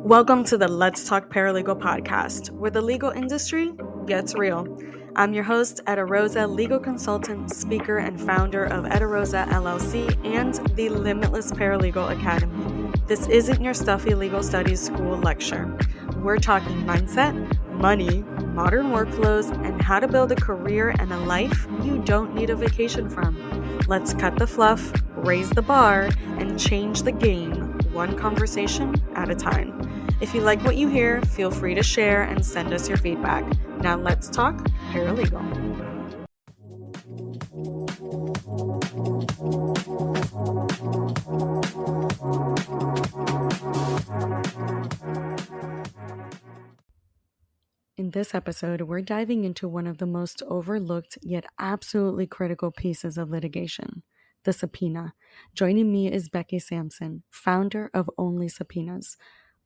Welcome to the Let's Talk Paralegal podcast, where the legal industry gets real. I'm your host, Eda Rosa, legal consultant, speaker, and founder of Eda Rosa LLC and the Limitless Paralegal Academy. This isn't your stuffy legal studies school lecture. We're talking mindset, money, modern workflows, and how to build a career and a life you don't need a vacation from. Let's cut the fluff, raise the bar, and change the game one conversation at a time. If you like what you hear, feel free to share and send us your feedback. Now let's talk paralegal. In this episode, we're diving into one of the most overlooked yet absolutely critical pieces of litigation, the subpoena. Joining me is Becky Sampson, founder of Only Subpoenas.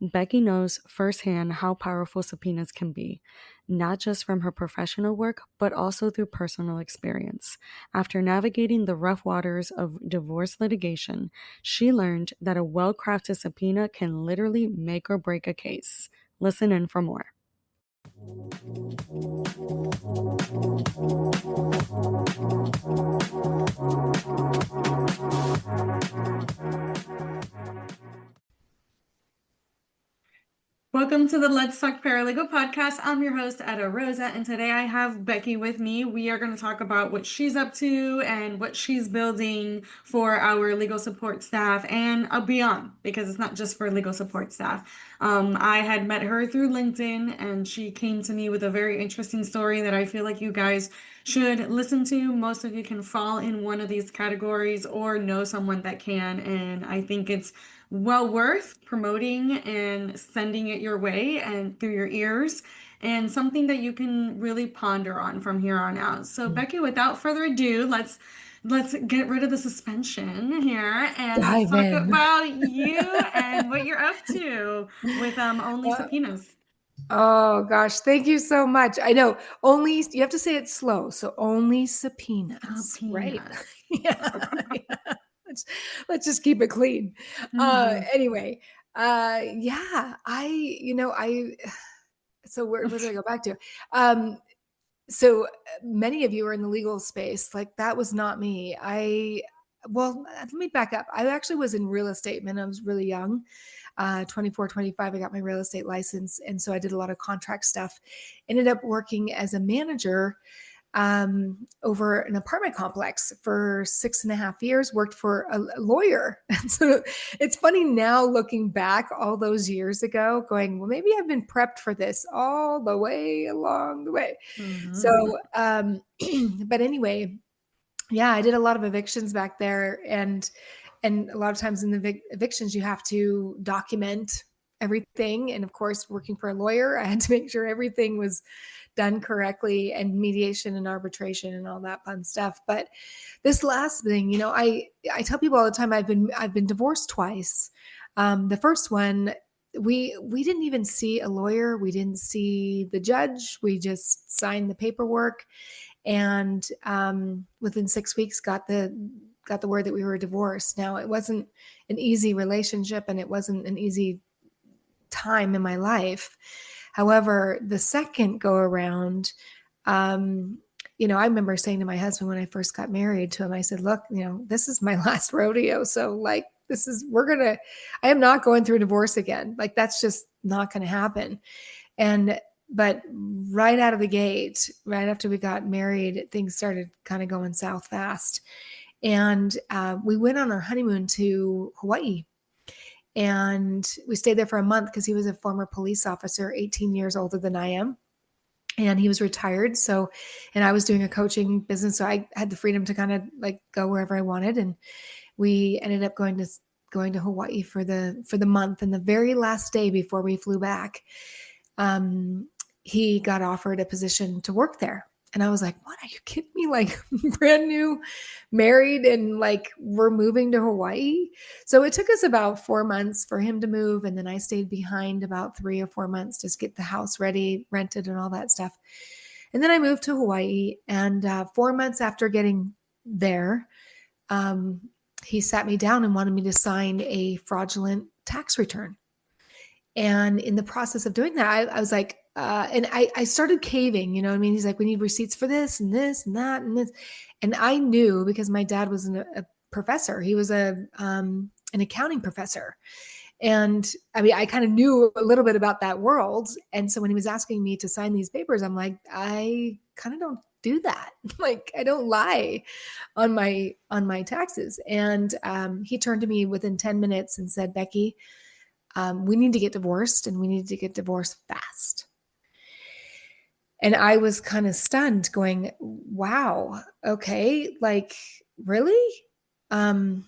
Becky knows firsthand how powerful subpoenas can be, not just from her professional work, but also through personal experience. After navigating the rough waters of divorce litigation, she learned that a well-crafted subpoena can literally make or break a case. Listen in for more. Welcome to the Let's Talk Paralegal podcast. I'm your host, Eda Rosa, and today I have Becky with me. We are going to talk about what she's up to and what she's building for our legal support staff and beyond, because it's not just for legal support staff. I had met her through LinkedIn, and she came to me with a very interesting story that I feel like you guys should listen to. Most of you can fall in one of these categories or know someone that can, and I think it's well worth promoting and sending it your way and through your ears, and something that you can really ponder on from here on out. So Becky, without further ado, let's get rid of the suspension here and let's talk about you and what you're up to with Only Subpoenas. Oh gosh, thank you so much. I know you have to say it slow. So Only Subpoenas, right? Yeah. Let's just keep it clean. Anyway, so where do I go back to? So many of you are in the legal space. Like that was not me. Let me back up. I actually was in real estate when I was really young. 24, 25, I got my real estate license. And so I did a lot of contract stuff. Ended up working as a manager over an apartment complex for 6.5 years, worked for a lawyer. And so it's funny now looking back all those years ago going, well, maybe I've been prepped for this all the way along the way. So, but anyway, yeah, I did a lot of evictions back there. And a lot of times in the evictions, you have to document everything. And of course, working for a lawyer, I had to make sure everything was done correctly, and mediation and arbitration and all that fun stuff. But this last thing, I tell people all the time, I've been divorced twice. The first one, we didn't even see a lawyer. We didn't see the judge. We just signed the paperwork. And within 6 weeks got the word that we were divorced. Now, it wasn't an easy relationship and it wasn't an easy time in my life. However, the second go around, I remember saying to my husband when I first got married to him, I said, look, this is my last rodeo. So like, I am not going through a divorce again. Like, that's just not going to happen. But right out of the gate, right after we got married, things started kind of going south fast. And we went on our honeymoon to Hawaii. And we stayed there for a month because he was a former police officer, 18 years older than I am. And he was retired. And I was doing a coaching business. So I had the freedom to kind of like go wherever I wanted. And we ended up going to Hawaii for the month. And the very last day before we flew back, he got offered a position to work there. And I was like, what, are you kidding me? Like, brand new, married, and like, we're moving to Hawaii. So it took us about 4 months for him to move. And then I stayed behind about 3 or 4 months to get the house ready, rented, and all that stuff. And then I moved to Hawaii. And 4 months after getting there, he sat me down and wanted me to sign a fraudulent tax return. And in the process of doing that, I was like, and I started caving, you know what I mean? He's like, we need receipts for this and this and that and this. And I knew, because my dad was a professor. He was an accounting professor. And I mean, I kind of knew a little bit about that world. And so when he was asking me to sign these papers, I'm like, I kind of don't do that. Like, I don't lie on my taxes. And he turned to me within 10 minutes and said, Becky, we need to get divorced, and we need to get divorced fast. And I was kind of stunned, going, wow, okay, like, really? Um,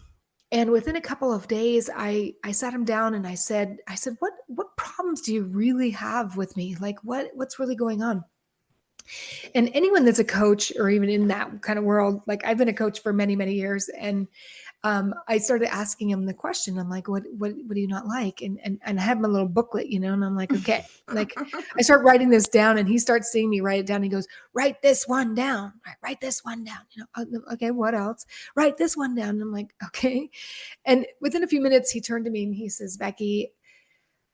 and within a couple of days, I sat him down and I said, what problems do you really have with me? Like, what's really going on? And anyone that's a coach, or even in that kind of world, like, I've been a coach for many, many years. And I started asking him the question. I'm like, what do you not like? And I have my little booklet, you know, and I'm like, okay, like, I start writing this down, and he starts seeing me write it down. He goes, write this one down, write this one down, you know, okay, what else? Write this one down. And I'm like, okay. And within a few minutes, he turned to me and he says, Becky,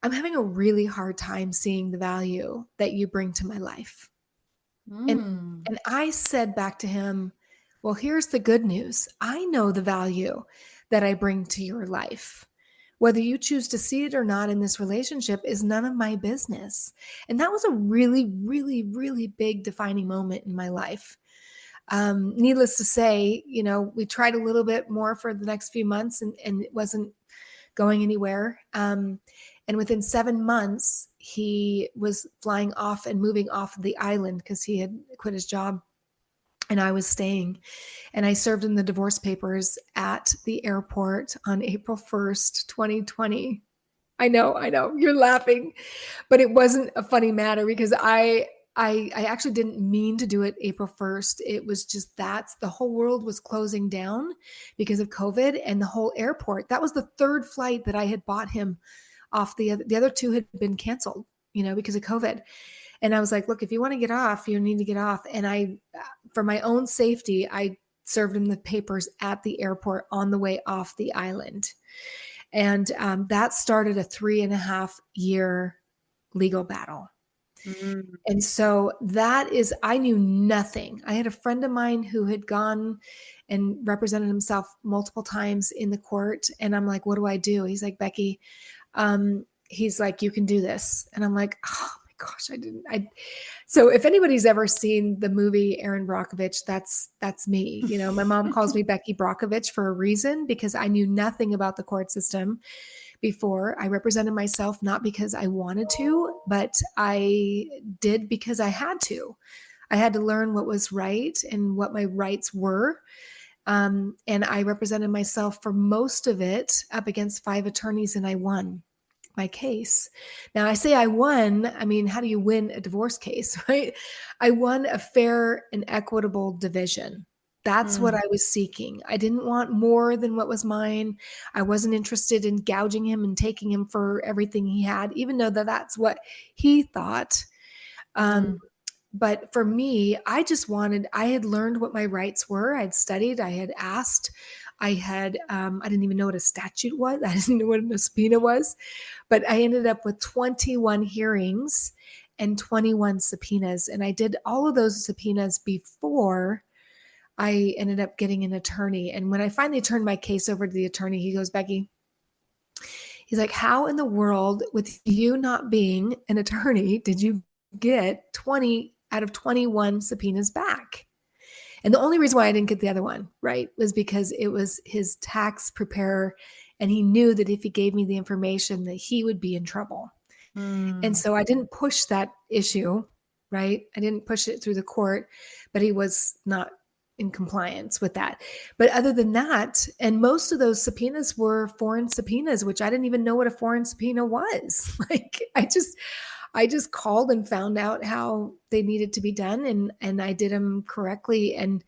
I'm having a really hard time seeing the value that you bring to my life. And Mm. and I said back to him, well, here's the good news. I know the value that I bring to your life. Whether you choose to see it or not in this relationship is none of my business. And that was a really, really, really big defining moment in my life. Needless to say, you know, we tried a little bit more for the next few months, and it wasn't going anywhere. And within 7 months, he was flying off and moving off of the island because he had quit his job, and I was staying. And I served him the divorce papers at the airport on April 1st, 2020. I know, you're laughing, but it wasn't a funny matter, because I actually didn't mean to do it April 1st. It was just, that's, the whole world was closing down because of COVID, and the whole airport. That was the third flight that I had bought him off. The other two had been canceled, you know, because of COVID. And I was like, look, if you want to get off, you need to get off. And I, for my own safety, I served him the papers at the airport on the way off the island. And that started a 3.5 year legal battle. Mm. And so that is, I knew nothing. I had a friend of mine who had gone and represented himself multiple times in the court. And I'm like, what do I do? He's like, Becky, he's like, you can do this. And I'm like, oh my gosh, so if anybody's ever seen the movie Erin Brockovich, that's me. You know, my mom calls me Becky Brockovich for a reason, because I knew nothing about the court system before. I represented myself not because I wanted to, but I did because I had to. I had to learn what was right and what my rights were. And I represented myself for most of it up against 5 attorneys, and I won my case. Now, I say I won. I mean, how do you win a divorce case, right? I won a fair and equitable division. That's what Mm. I was seeking. I didn't want more than what was mine. I wasn't interested in gouging him and taking him for everything he had, even though that's what he thought. Um, Mm. but for me, I had learned what my rights were. I'd studied, I had asked, I didn't even know what a statute was. I didn't know what a subpoena was, but I ended up with 21 hearings and 21 subpoenas. And I did all of those subpoenas before I ended up getting an attorney. And when I finally turned my case over to the attorney, he goes, Becky, he's like, how in the world, with you not being an attorney, did you get 20 out of 21 subpoenas back? And the only reason why I didn't get the other one, right, was because it was his tax preparer. And he knew that if he gave me the information, that he would be in trouble. And Mm. so I didn't push that issue, right? I didn't push it through the court, but he was not in compliance with that. But other than that, and most of those subpoenas were foreign subpoenas, which I didn't even know what a foreign subpoena was. Like, I just called and found out how they needed to be done, and I did them correctly. And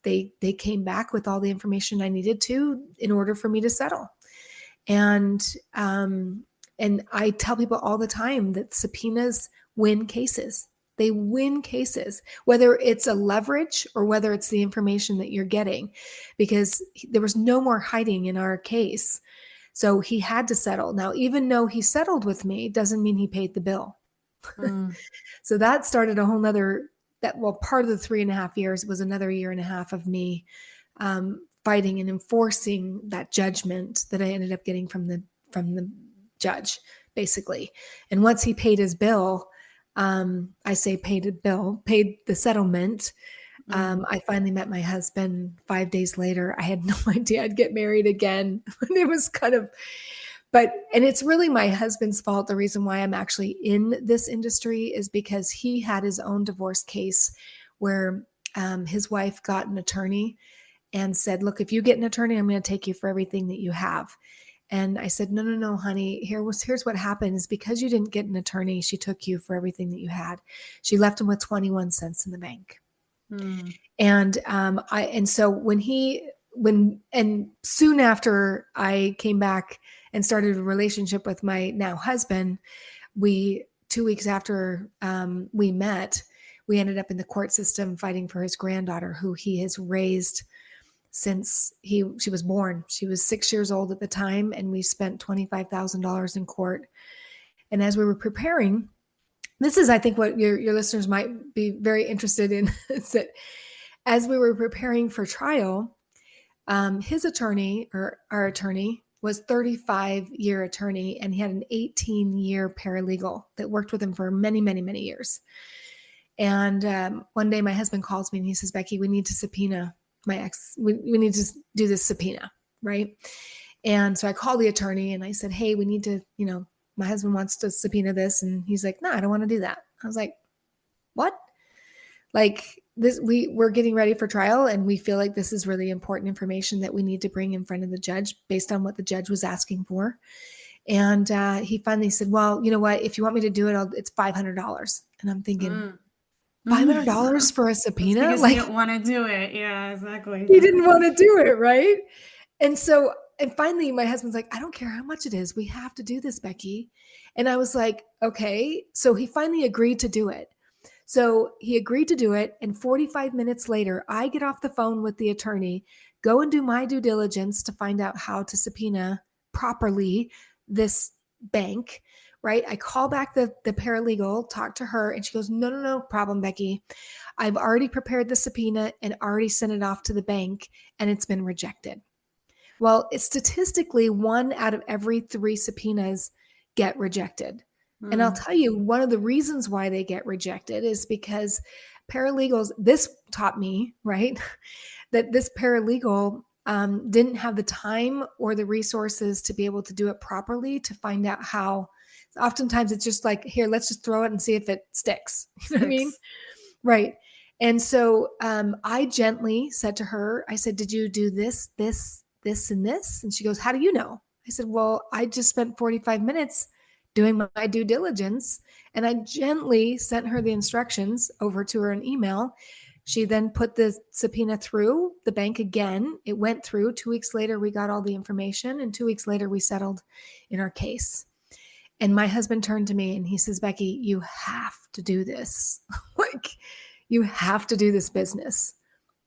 they came back with all the information I needed to in order for me to settle. And and I tell people all the time that subpoenas win cases. They win cases, whether it's a leverage or whether it's the information that you're getting, because there was no more hiding in our case. So he had to settle. Now, even though he settled with me, doesn't mean he paid the bill. Mm. So that started a whole nother, part of the 3.5 years was another year and a half of me fighting and enforcing that judgment that I ended up getting from the judge, basically. And once he paid his bill, I say paid the settlement. I finally met my husband 5 days later. I had no idea I'd get married again. It was and it's really my husband's fault. The reason why I'm actually in this industry is because he had his own divorce case where his wife got an attorney and said, look, if you get an attorney, I'm going to take you for everything that you have. And I said, no, honey, here's what happens. Because you didn't get an attorney, she took you for everything that you had. She left him with 21 cents in the bank. Mm. And soon after I came back and started a relationship with my now husband, 2 weeks after we met, we ended up in the court system fighting for his granddaughter, who he has raised since she was born. She was 6 years old at the time, and we spent $25,000 in court. And as we were preparing, this is, I think, what your listeners might be very interested in, is that as we were preparing for trial, his attorney, or our attorney, was 35-year attorney, and he had an 18-year paralegal that worked with him for many, many, many years. And one day my husband calls me and he says, Becky, we need to subpoena my ex. We need to do this subpoena, right? And so I called the attorney and I said, hey, we need to, my husband wants to subpoena this. And he's like, no, I don't want to do that. I was like, what? Like this, we're getting ready for trial and we feel like this is really important information that we need to bring in front of the judge based on what the judge was asking for. And he finally said, well, you know what, if you want me to do it, it's $500. And I'm thinking, $500 for a That's subpoena? because he didn't want to do it. Yeah, exactly. He didn't want to do it, right? And finally my husband's like, I don't care how much it is. We have to do this, Becky. And I was like, okay. So he finally agreed to do it. So he agreed to do it. And 45 minutes later, I get off the phone with the attorney, go and do my due diligence to find out how to subpoena properly this bank, right? I call back the paralegal, talk to her, and she goes, no problem, Becky. I've already prepared the subpoena and already sent it off to the bank, and it's been rejected. Well, it's statistically 1 out of every 3 subpoenas get rejected. And I'll tell you, one of the reasons why they get rejected is because paralegals, this taught me, right, that this paralegal didn't have the time or the resources to be able to do it properly, to find out how. Oftentimes it's just like, here, let's just throw it and see if it sticks. You know what I mean? Right. And so I gently said to her, I said, did you do this, and this? And she goes, how do you know? I said, well, I just spent 45 minutes doing my due diligence. And I gently sent her the instructions over to her in email. She then put the subpoena through the bank again. It went through. 2 weeks later, we got all the information. And 2 weeks later, we settled in our case. And my husband turned to me and he says, Becky, you have to do this. Like, you have to do this business.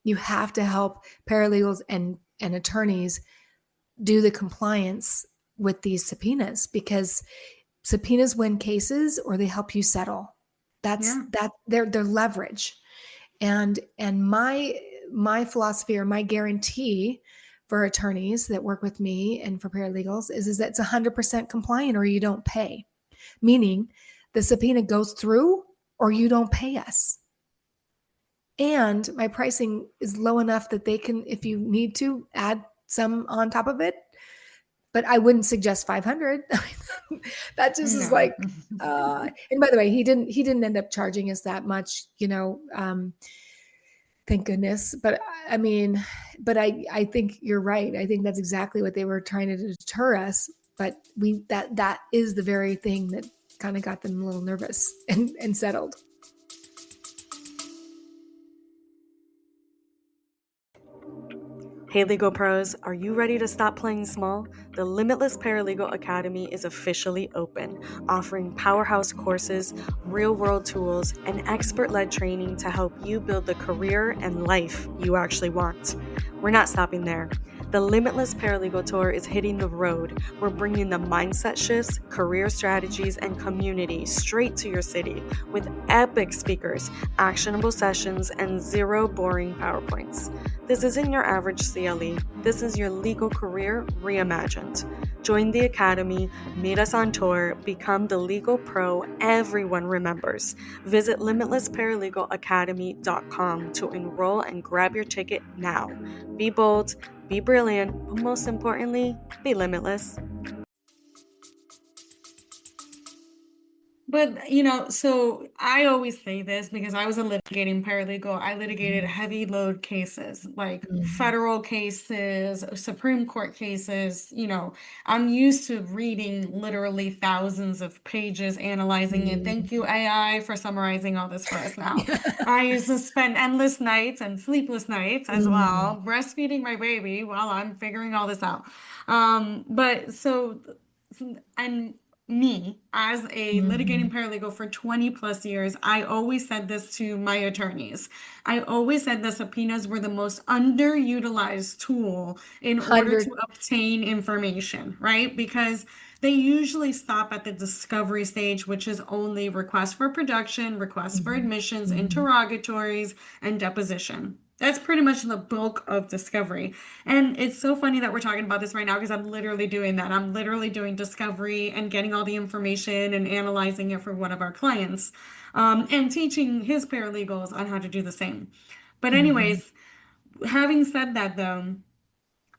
You have to help paralegals and attorneys do the compliance with these subpoenas, because subpoenas win cases or they help you settle. That's their leverage. And my philosophy, or my guarantee for attorneys that work with me and for paralegals is that it's 100% compliant or you don't pay. Meaning the subpoena goes through or you don't pay us. And my pricing is low enough that they can, if you need to, add some on top of it. But I wouldn't suggest 500. That just is like, and by the way, he didn't end up charging us that much, thank goodness. But I mean, I think you're right. I think that's exactly what they were trying to deter us. But that is the very thing that kind of got them a little nervous and settled. Hey, legal pros, are you ready to stop playing small? The Limitless Paralegal Academy is officially open, offering powerhouse courses, real-world tools, and expert-led training to help you build the career and life you actually want. We're not stopping there. The Limitless Paralegal Tour is hitting the road. We're bringing the mindset shifts, career strategies, and community straight to your city with epic speakers, actionable sessions, and zero boring PowerPoints. This isn't your average CLE. This is your legal career reimagined. Join the Academy, meet us on tour, become the legal pro everyone remembers. Visit limitlessparalegalacademy.com to enroll and grab your ticket now. Be bold, be brilliant, but most importantly, be limitless. But, so I always say this because I was a litigating paralegal. I litigated heavy load cases, like Mhm. federal cases, Supreme Court cases. I'm used to reading literally thousands of pages, analyzing it. Thank you, Mhm. AI, for summarizing all this for us now. Yeah. I used to spend endless nights and sleepless nights as Mm. well, breastfeeding my baby while I'm figuring all this out. But so, and me as a litigating Mhm. paralegal for 20 plus years, I always said this to my attorneys. I always said the subpoenas were the most underutilized tool in order 100. to obtain information, right? Because they usually stop at the discovery stage, which is only request for production, request for Mhm. admissions, Mhm. interrogatories, and deposition. That's pretty much the bulk of discovery. And it's so funny that we're talking about this right now because I'm literally doing that. I'm literally doing discovery and getting all the information and analyzing it for one of our clients, and teaching his paralegals on how to do the same. But, Mhm. anyways, having said that, though,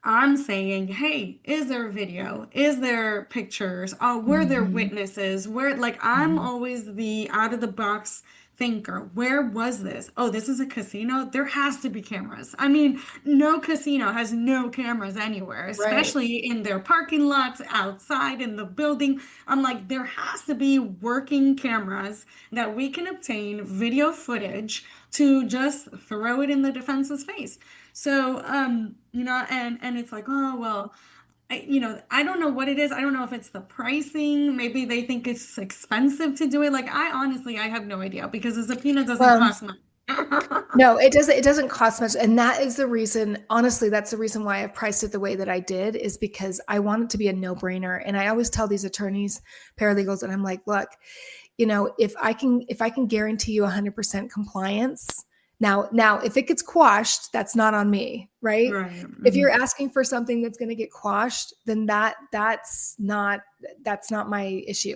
I'm saying, hey, is there video? Is there pictures? Were there Mhm. witnesses? Like, I'm Mhm. always the out of the box thinker. Where was this? Oh, this is a casino? There has to be cameras. I mean, no casino has no cameras anywhere, Right. especially in their parking lots, outside in the building. I'm like, there has to be working cameras that we can obtain video footage to just throw it in the defense's face. So, and it's like, oh, well, I don't know what it is. I don't know if it's the pricing. Maybe they think it's expensive to do it. Like, I have no idea because a subpoena doesn't Well, cost money. no, it doesn't cost much. And that is the reason, honestly, that's the reason why I've priced it the way that I did, is because I want it to be a no-brainer. And I always tell these attorneys, paralegals, and I'm like, look, if I can guarantee you 100% compliance, now if it gets quashed, that's not on me, right? Right. If you're asking for something that's going to get quashed, then that's not my issue.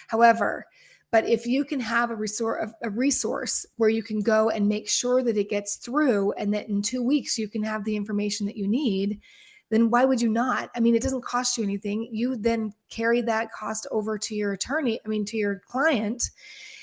However, but if you can have a resource where you can go and make sure that it gets through and that in 2 weeks you can have the information that you need, then why would you not? I mean, it doesn't cost you anything. You then carry that cost over to your attorney, to your client.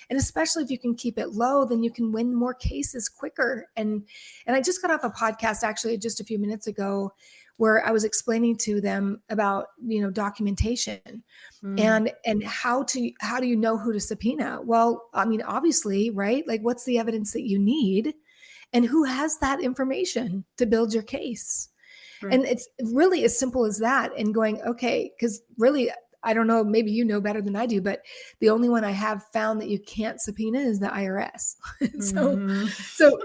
And especially if you can keep it low, then you can win more cases quicker. And I just got off a podcast actually just a few minutes ago where I was explaining to them about, documentation Mm, and how do you know who to subpoena? Well, I mean, obviously, right? Like what's the evidence that you need and who has that information to build your case? right. And it's really as simple as that. And going, okay, because really, I don't know, maybe you know better than I do, but the only one I have found that you can't subpoena is the IRS. so, Hmm. so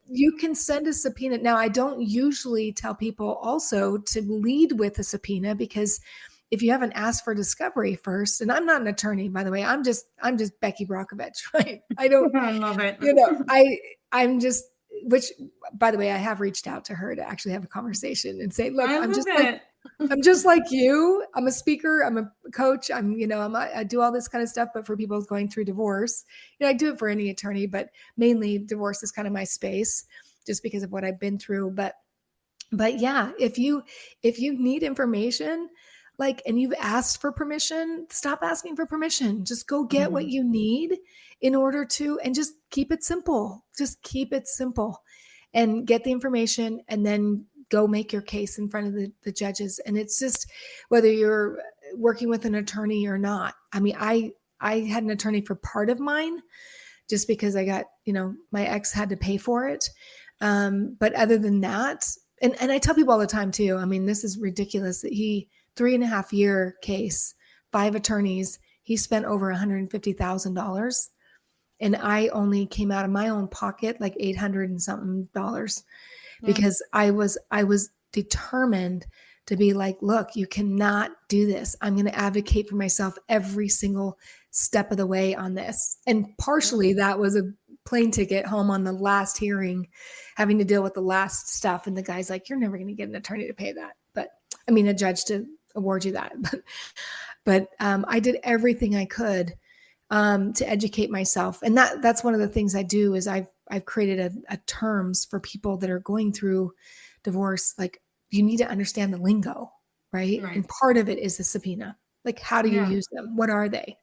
you can send a subpoena. Now, I don't usually tell people also to lead with a subpoena because if you haven't asked for discovery first, and I'm not an attorney, by the way, I'm just Becky Brockovich, right? I don't, I love it. you know, I'm just, which by the way, I have reached out to her to actually have a conversation and say, look, I I'm love just like, it. I'm just like you. I'm a speaker. I'm a coach. I do all this kind of stuff, but for people going through divorce, I do it for any attorney, but mainly divorce is kind of my space just because of what I've been through. But yeah, if you need information, like, and you've asked for permission, stop asking for permission. Just go get what Mhm. you need in order to, and just keep it simple. Just keep it simple and get the information and then go make your case in front of the judges. And it's just whether you're working with an attorney or not. I mean, I had an attorney for part of mine just because I got, my ex had to pay for it. But other than that, and I tell people all the time too, I mean, this is ridiculous that he 3.5 year case, 5 attorneys. He spent over $150,000. And I only came out of my own pocket like 800 and something dollars, Yeah. because I was determined to be like, look, you cannot do this. I'm going to advocate for myself every single step of the way on this. And partially that was a plane ticket home on the last hearing, having to deal with the last stuff. And the guy's like, you're never going to get an attorney to pay that. But I mean, a judge to award you that. But I did everything I could to educate myself. And that's one of the things I do is I've created a terms for people that are going through divorce. Like, you need to understand the lingo, right? Right. And part of it is the subpoena. Like, how do you Yeah. use them? What are they?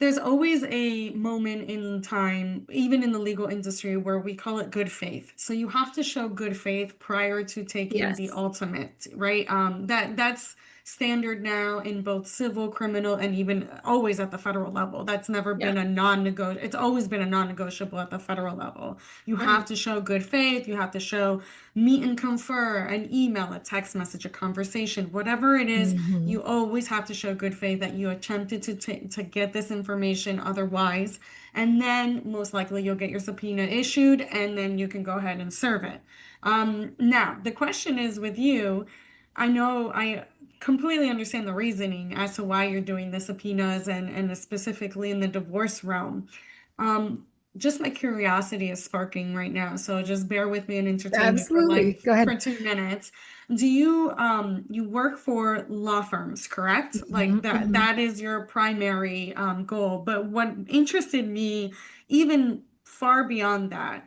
There's always a moment in time, even in the legal industry, where we call it good faith. So you have to show good faith prior to taking the Yes. ultimate, right? That's standard now in both civil, criminal, and even always at the federal level. That's never Yeah. been a non-negotiable. It's always been a non-negotiable at the federal level. You have Right. to show good faith. You have to show meet and confer, an email, a text message, a conversation, whatever it is. Mm-hmm. You always have to show good faith that you attempted to get this information otherwise, and then most likely you'll get your subpoena issued, and then you can go ahead and serve it. Now the question is with you, I know I completely understand the reasoning as to why you're doing the subpoenas, and specifically in the divorce realm. Um, just my curiosity is sparking right now, so just bear with me and entertain me for Absolutely. like Go ahead. for 2 minutes. Do you work for law firms, correct? Mm-hmm. Like that Mm-hmm. that is your primary goal. But what interested me even far beyond that,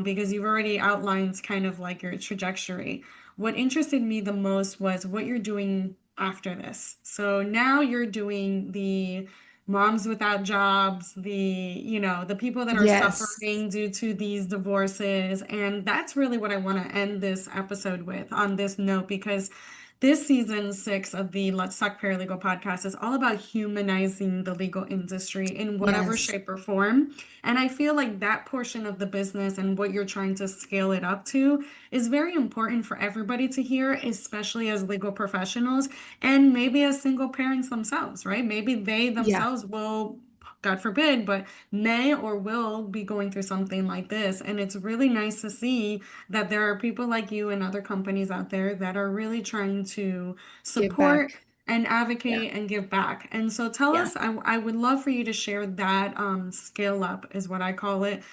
because you've already outlined kind of like your trajectory. What interested me the most was what you're doing after this. So now you're doing the moms without jobs, the people that are Yes. suffering due to these divorces. And that's really what I want to end this episode with on this note, because this season 6 of the Let's Talk Paralegal podcast is all about humanizing the legal industry in whatever Yes. shape or form. And I feel like that portion of the business and what you're trying to scale it up to is very important for everybody to hear, especially as legal professionals and maybe as single parents themselves, right? Maybe they Yeah. themselves will, God forbid, but may or will be going through something like this. And it's really nice to see that there are people like you and other companies out there that are really trying to Give support back. and Yeah. advocate and give back. And so tell Yeah. us, I would love for you to share that scale up, is what I call it,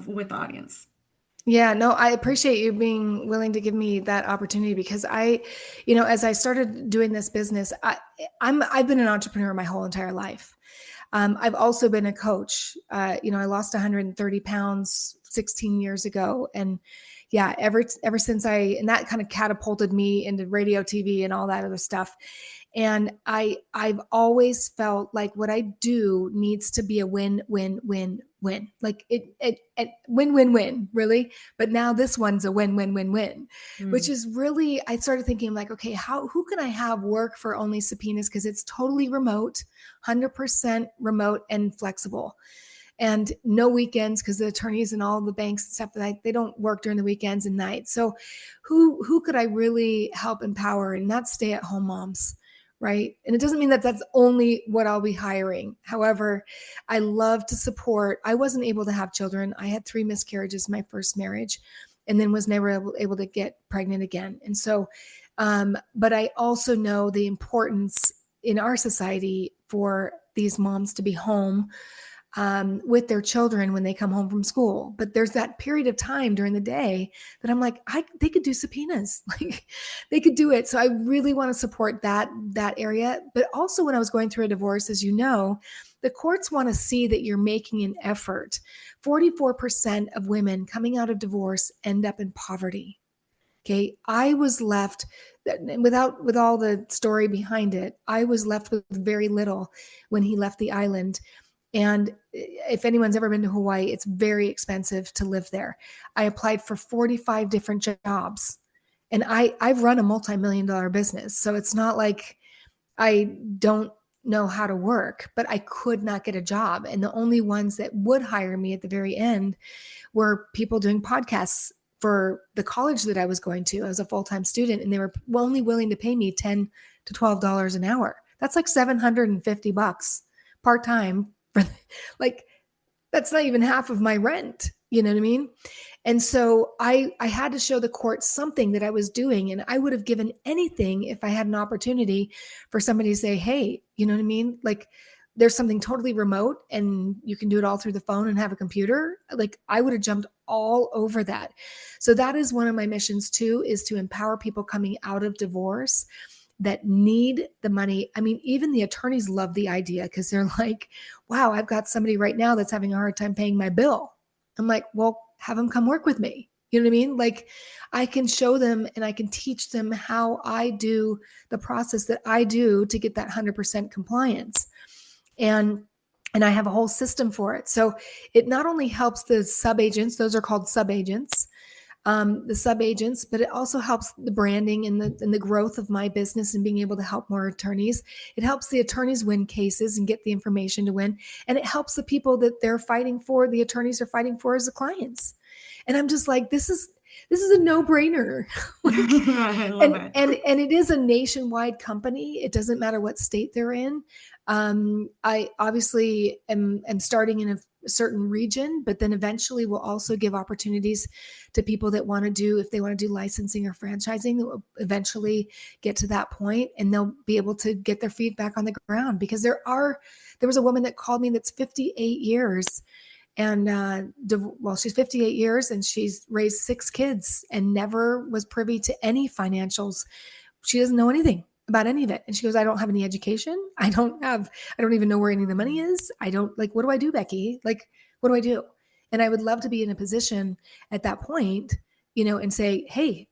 with the audience. Yeah, no, I appreciate you being willing to give me that opportunity, because as I started doing this business, I've been an entrepreneur my whole entire life. I've also been a coach. I lost 130 pounds 16 years ago, and yeah, ever since and that kind of catapulted me into radio, TV, and all that other stuff. And I've always felt like what I do needs to be a win, win, win, win. Like it win, win, win, really. But now this one's a win, win, win, win, which Mm, is really, I started thinking like, okay, who can I have work for Only Subpoenas? Because it's totally remote, 100% remote and flexible, and no weekends, because the attorneys and all the banks and stuff, like, they don't work during the weekends and nights. So who could I really help empower and not stay at home moms? Right. And it doesn't mean that that's only what I'll be hiring. However, I love to support. I wasn't able to have children. I had 3 miscarriages in my first marriage, and then was never able to get pregnant again. And so, but I also know the importance in our society for these moms to be home with their children when they come home from school. But there's that period of time during the day that I'm like, they could do subpoenas, like they could do it. So I really want to support that area. But also, when I was going through a divorce, as you know, the courts want to see that you're making an effort. 44% of women coming out of divorce end up in poverty. Okay. I was left with all the story behind it. I was left with very little when he left the island. And if anyone's ever been to Hawaii, it's very expensive to live there. I applied for 45 different jobs, and I've run a multi-million-dollar business. So it's not like I don't know how to work, but I could not get a job. And the only ones that would hire me at the very end were people doing podcasts for the college that I was going to. I was a full-time student, and they were only willing to pay me to $12 an hour. That's like $750 part-time for like, that's not even half of my rent. You know what I mean? And so I had to show the court something that I was doing. And I would have given anything if I had an opportunity for somebody to say, hey, you know what I mean? Like, there's something totally remote and you can do it all through the phone and have a computer. Like, I would have jumped all over that. So that is one of my missions too, is to empower people coming out of divorce that need the money. I mean, even the attorneys love the idea because they're like, wow, I've got somebody right now that's having a hard time paying my bill. I'm like, well, have them come work with me. You know what I mean? Like, I can show them and I can teach them how I do the process that I do to get that 100% compliance. And I have a whole system for it. So it not only helps the subagents, those are called subagents, the subagents, but it also helps the branding and the growth of my business and being able to help more attorneys. It helps the attorneys win cases and get the information to win. And it helps the people that they're fighting for, the attorneys are fighting for, as the clients. And I'm just like, this is a no-brainer. Like, I love it. and it is a nationwide company. It doesn't matter what state they're in. I obviously am starting in a certain region, but then eventually we'll also give opportunities to people that want to do, if they want to do licensing or franchising, that will eventually get to that point and they'll be able to get their feet back on the ground. Because there was a woman that called me that's 58 years and she's 58 years and she's raised 6 kids and never was privy to any financials. She doesn't know anything about any of it. And she goes, I don't have any education. I don't even know where any of the money is. I don't, like, what do I do, Becky? Like, what do I do? And I would love to be in a position at that point, and say, hey,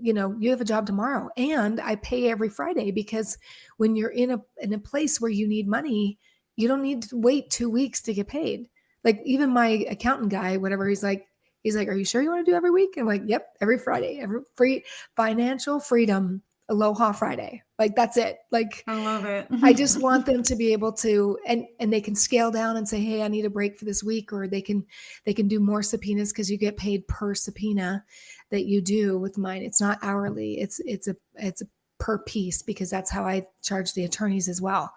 you have a job tomorrow and I pay every Friday, because when you're in a place where you need money, you don't need to wait 2 weeks to get paid. Like, even my accountant guy, whatever, he's like, are you sure you want to do every week? I'm like, yep, every Friday, every free financial freedom, Aloha Friday. Like, that's it. Like, I love it. I just want them to be able to, and they can scale down and say, hey, I need a break for this week, or they can do more subpoenas, because you get paid per subpoena that you do with mine. It's not hourly. It's a per piece, because that's how I charge the attorneys as well.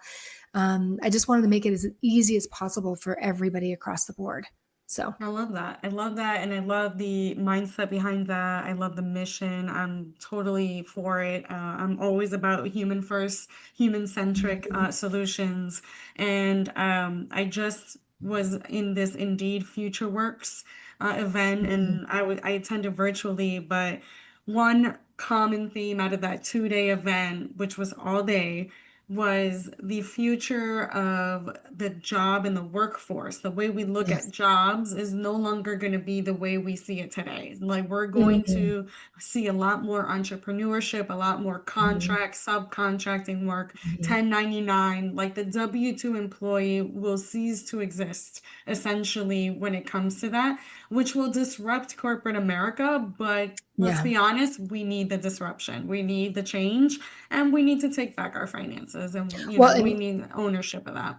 I just wanted to make it as easy as possible for everybody across the board. So I love that. I love that. And I love the mindset behind that. I love the mission. I'm totally for it. I'm always about human first, human centric solutions. And I just was in this Indeed Future Works event, and I attended virtually, but one common theme out of that 2 day event, which was all day, was the future of the job and the workforce. The way we look at yes. jobs is no longer going to be the way we see it today. Like, we're going Mhm. to see a lot more entrepreneurship, a lot more Mhm. contract, subcontracting work, Mhm. 1099. Like, the W-2 employee will cease to exist essentially when it comes to that, which will disrupt corporate America. But let's Yeah. be honest, we need the disruption. We need the change, and we need to take back our finances, and Well, we and need ownership of that.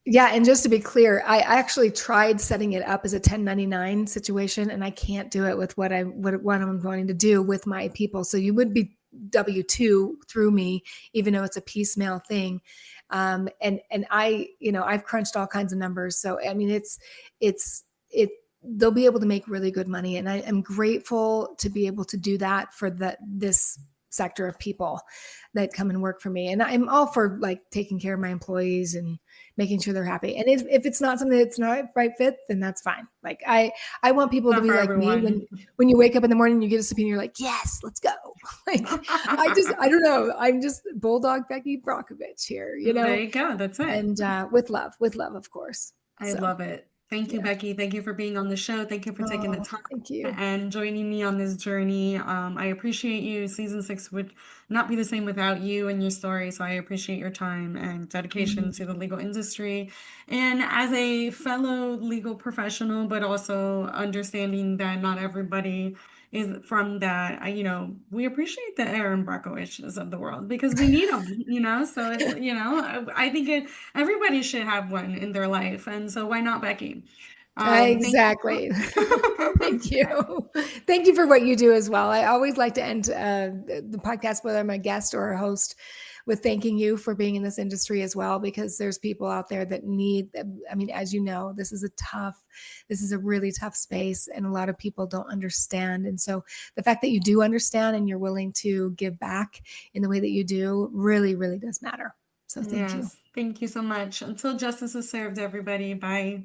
yeah, and just to be clear, I actually tried setting it up as a 1099 situation, and I can't do it with what I'm going to do with my people. So you would be W-2 through me, even though it's a piecemeal thing. And I've crunched all kinds of numbers. So I mean, it's it they'll be able to make really good money, and I am grateful to be able to do that for this sector of people that come and work for me. And I'm all for, like, taking care of my employees and making sure they're happy. And if it's not something that's not right fit, then that's fine. Like, I want people to Not be for like me everyone. when you wake up in the morning, you get a subpoena, you're like, yes, let's go. Like, I don't know. I'm just Bulldog Becky Brockovich here, There you go. That's it. and with love, of course. I So love it. Thank you, yeah. Becky. Thank you for being on the show. Thank you for taking the Oh, time thank you. and joining me on this journey. I appreciate you. Season 6 would not be the same without you and your story. So I appreciate your time and dedication to Mhm. the legal industry. And as a fellow legal professional, but also understanding that not everybody is from that, we appreciate the Aaron Brockoviches of the world, because we need them. So it's, I think everybody should have one in their life. And so why not Becky? Thank you. Exactly. Thank you. Thank you for what you do as well. I always like to end the podcast, whether I'm a guest or a host, with thanking you for being in this industry as well, because there's people out there that need, I mean, as you know, this is a really tough space, and a lot of people don't understand. And so the fact that you do understand and you're willing to give back in the way that you do really, really does matter. So thank you. Yes, thank you so much. Until justice is served, everybody. Bye.